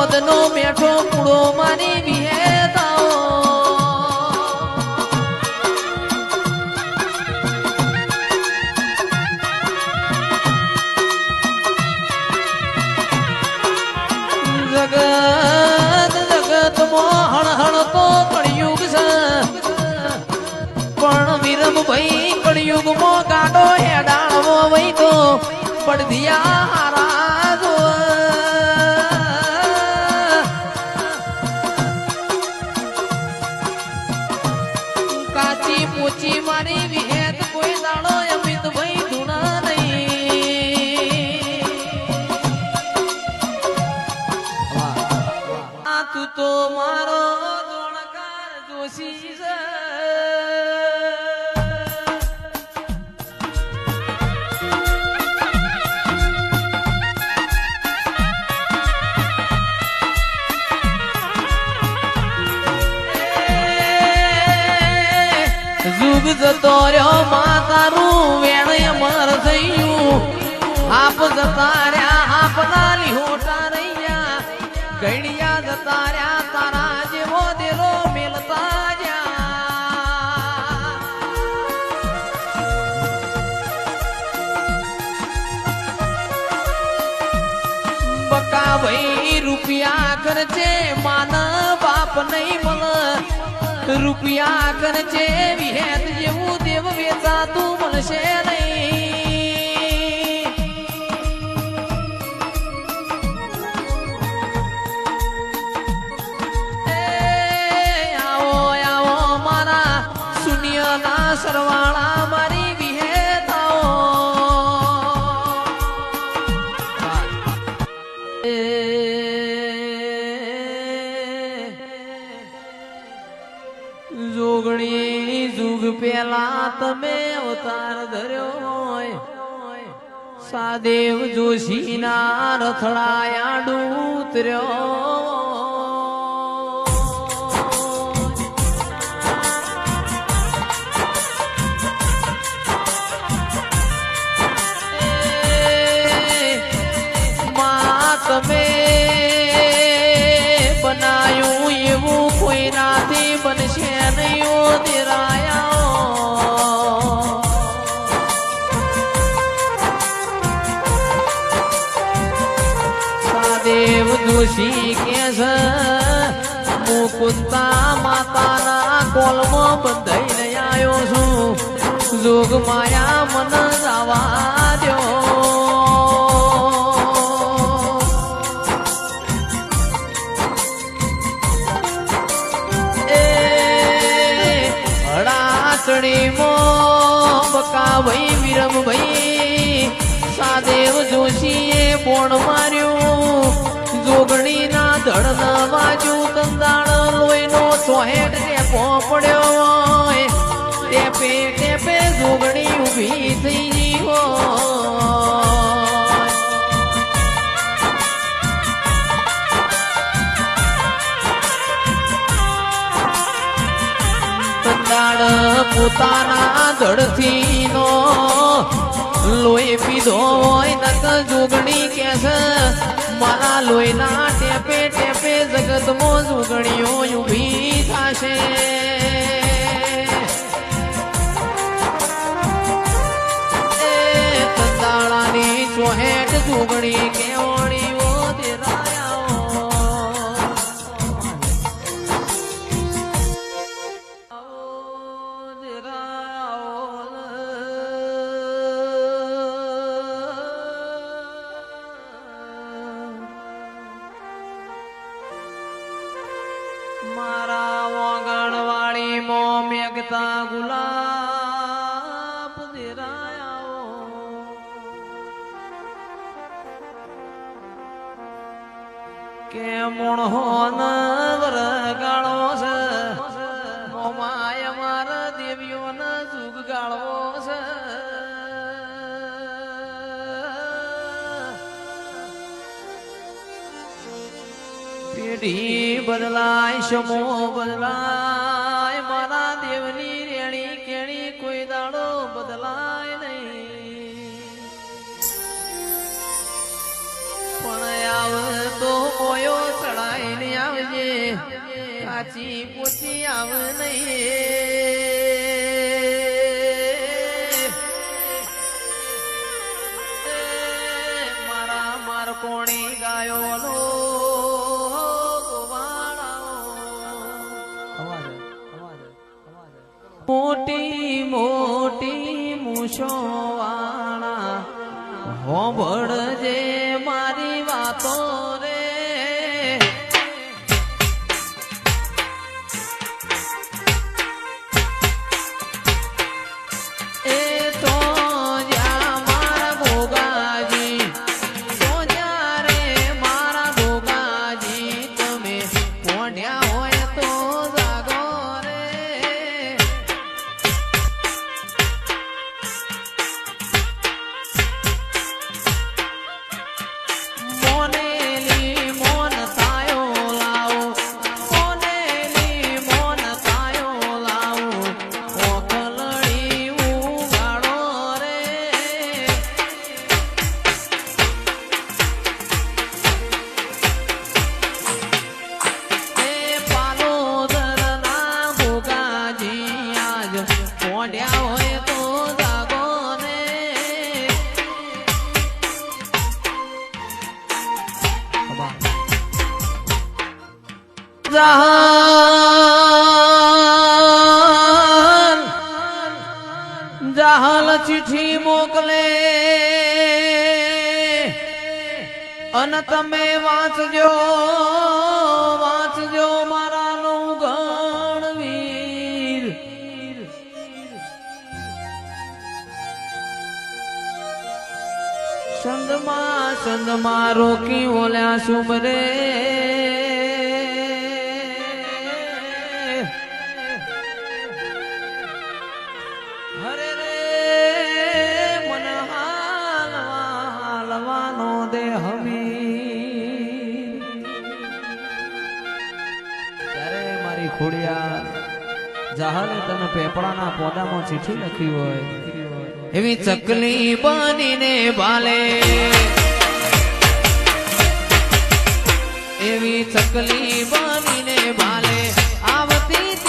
પદનો મેઠો પૂળો મારી વિહેતાઓ જગત મોહણ હણ તો કળિયુગ છે પણ વિરમ ભાઈ કળિયુગ મો ગાડો હેડાણવો વઈ તો પડધિયા હારાજો કાચી પૂચી મારી વિહેત કોઈ દાડો અમિત ભાઈ ધૂણા નહીં તું તો મારો દોણકાર જોશી છે જુગ જતો રહ્યો માતારું વેણ અમર થયું આપ જતા રહ્યા આપના લીહોટા રહ્યા ગણિયા જતા રહ્યા તારા જેવો દેલો મેલતા જા બકા ભાઈ રૂપિયા ખર્ચે માન બાપ નહીં મળે રૂપિયા ખર્ચે વિહેત જેવું દેવ વેચાતું મળશે નહીં આવો આવો મારા શૂન્યના સરવાળા મારી વિહેતાઓ જોગણી જુગ પેલા તમે અવતાર ધર્યો સાદેવ જોશીના રથડાયા ડૂતર્યો માં તમે બનાયું એવું કોઈ નાથી બનશે નહીં દેરાયા સાદેવ જોશી કે છે મુકુંતા માતાના કોલમાં બંધાઈને આવ્યો છું જોગ માયા મન જવા દો બકા ભાઈ વિરમ ભાઈ સાદેવ જોશીએ બોણ માર્યું જોગણી ના ધડ ના બાજુ કંદાળ લોહીનો ચોહેટ ટેપો પડ્યો ટેપે ટેપે જોગણી ઊભી થઈ ગઈ પોતાના ધડથી નો લોહી પીધો હોય નક જોગણી કે છે મારા લોહીના ટેપે ટેપે જગતમાં જોગણીઓ ઊભી થશે તંદાળાની ચોહેટ જોગણી કેવણીઓ દેરાયા મારા વાગણવાળી મો મેઘતા ગુલાબ દેરાયા કે મોણહોન વરગાળો છે મોમાય મારા દેવીઓને જુગ ગાળવો છે પેઢી બદલાય સમો બદલાય મારા દેવની રેણી કેણી કોઈ દાડો બદલાય નહીં પણ આવે તો મોયો ચડા કાચી પોચી આવ નહીં મારા માર કોણી ગાયો નો મોટી મોટી મૂછો વાળા હોંભળજે મારી વાતો રે એ તો જ્યાં મારા ભોગાજી તો જ્યારે મારા ભોગાજી તમે પોઢ્યા હોય તો જાગો રે મોનેલી મોન તાયો લાવો મોનેલી મોન તાયો લાવો ઓખલડી ઉગાડો રે એ પાલોદરના ભોગાજી આજ પોઢ્યા હોય તો જાગો ને જાહલ ચિઠ્ઠી મોકલે અને તમે વાંચજો વાંચજો મારા નું ગણવીર સંદમાં રોકી ઓલ્યા સુમરે હરે રે મન હાલવાનો દે હમી ત્યારે મારી ખોડિયા જાહલે તને પેપડાના પોદામાં ચિઠ્ઠી લખી હોય એવી ચકલી બનીને ભાલે એવી ચકલી બનીને ભાલે આવતી